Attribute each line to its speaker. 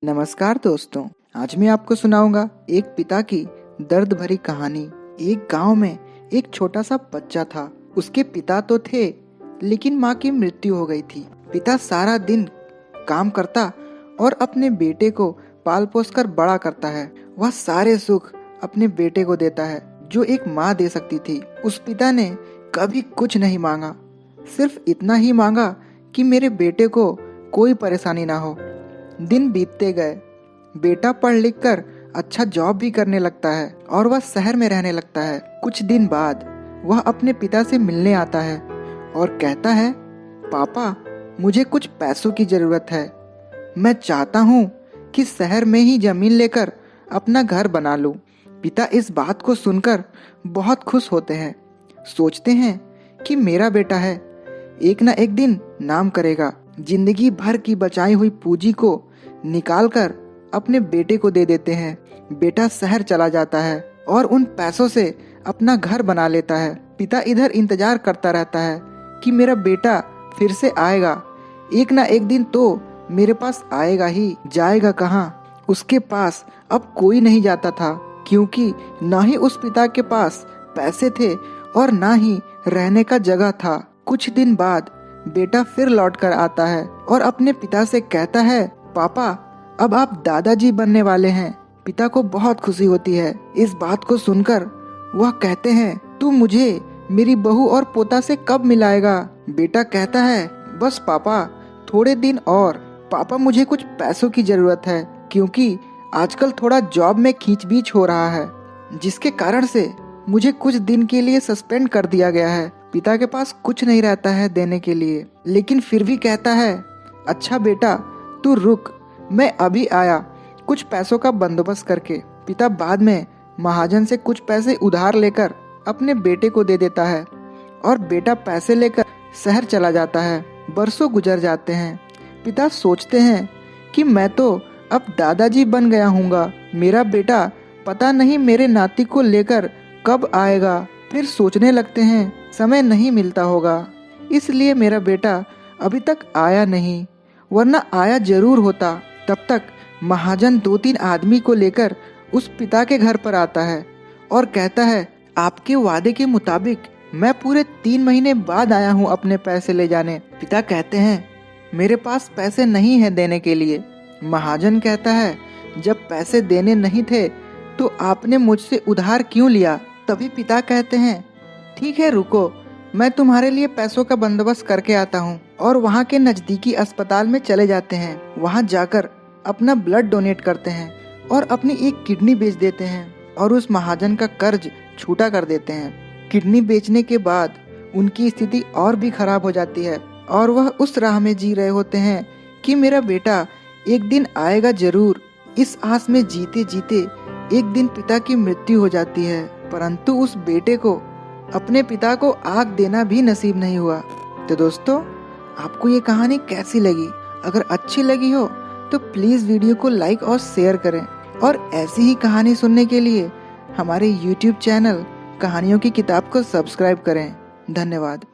Speaker 1: नमस्कार दोस्तों, आज मैं आपको सुनाऊंगा एक पिता की दर्द भरी कहानी। एक गांव में एक छोटा सा बच्चा था। उसके पिता तो थे, लेकिन माँ की मृत्यु हो गई थी। पिता सारा दिन काम करता और अपने बेटे को पाल पोस कर बड़ा करता है। वह सारे सुख अपने बेटे को देता है जो एक माँ दे सकती थी। उस पिता ने कभी कुछ नहीं मांगा, सिर्फ इतना ही मांगा कि मेरे बेटे को कोई परेशानी ना हो। दिन बीतते गए, बेटा पढ़ लिख कर अच्छा जॉब भी करने लगता है और वह शहर में रहने लगता है। कुछ दिन बाद वह अपने पिता से मिलने आता है और कहता है, पापा मुझे कुछ पैसों की जरूरत है। मैं चाहता हूँ कि शहर में ही जमीन लेकर अपना घर बना लूँ। पिता इस बात को सुनकर बहुत खुश होते हैं। सोचते हैं कि मेरा बेटा है, एक ना एक दिन नाम करेगा। जिंदगी भर की बचाई हुई पूंजी को निकालकर अपने बेटे को दे देते हैं। बेटा शहर चला जाता है और उन पैसों से अपना घर बना लेता है। पिता इधर इंतजार करता रहता है कि मेरा बेटा फिर से आएगा, एक ना एक दिन तो मेरे पास आएगा ही। जाएगा कहाँ? उसके पास अब कोई नहीं जाता था, क्योंकि ना ही उस पिता के पास पैसे थे और ना ही रहने का जगह था। कुछ दिन बाद बेटा फिर लौट कर आता है और अपने पिता से कहता है, पापा अब आप दादाजी बनने वाले हैं। पिता को बहुत खुशी होती है। इस बात को सुनकर वह कहते हैं, तू मुझे मेरी बहू और पोता से कब मिलाएगा? बेटा कहता है, बस पापा थोड़े दिन और। पापा मुझे कुछ पैसों की जरूरत है, क्योंकि आजकल थोड़ा जॉब में खींचबीच हो रहा है, जिसके कारण से मुझे कुछ दिन के लिए सस्पेंड कर दिया गया है। पिता के पास कुछ नहीं रहता है देने के लिए, लेकिन फिर भी कहता है, अच्छा बेटा तू रुक, मैं अभी आया कुछ पैसों का बंदोबस्त करके। पिता बाद में महाजन से कुछ पैसे उधार लेकर अपने बेटे को दे देता है और बेटा पैसे लेकर शहर चला जाता है। बरसों गुजर जाते हैं। पिता सोचते हैं कि मैं तो अब दादाजी बन गया हूँगा, मेरा बेटा पता नहीं मेरे नाती को लेकर कब आएगा। फिर सोचने लगते हैं, समय नहीं मिलता होगा, इसलिए मेरा बेटा अभी तक आया नहीं, वरना आया जरूर होता। तब तक महाजन 2-3 आदमी को लेकर उस पिता के घर पर आता है और कहता है, आपके वादे के मुताबिक मैं पूरे 3 महीने बाद आया हूँ अपने पैसे ले जाने। पिता कहते हैं, मेरे पास पैसे नहीं है देने के लिए। महाजन कहता है, जब पैसे देने नहीं थे तो आपने मुझसे उधार क्यों लिया? तभी पिता कहते हैं, ठीक है रुको, मैं तुम्हारे लिए पैसों का बंदोबस्त करके आता हूँ। और वहाँ के नजदीकी अस्पताल में चले जाते हैं। वहाँ जाकर अपना ब्लड डोनेट करते हैं और अपनी एक किडनी बेच देते हैं और उस महाजन का कर्ज छूटा कर देते हैं। किडनी बेचने के बाद उनकी स्थिति और भी खराब हो जाती है और वह उस राह में जी रहे होते हैं कि मेरा बेटा एक दिन आएगा जरूर। इस आस में जीते जीते एक दिन पिता की मृत्यु हो जाती है, परंतु उस बेटे को अपने पिता को आग देना भी नसीब नहीं हुआ। तो दोस्तों, आपको ये कहानी कैसी लगी? अगर अच्छी लगी हो तो प्लीज वीडियो को लाइक और शेयर करें और ऐसी ही कहानी सुनने के लिए हमारे YouTube चैनल कहानियों की किताब को सब्सक्राइब करें। धन्यवाद।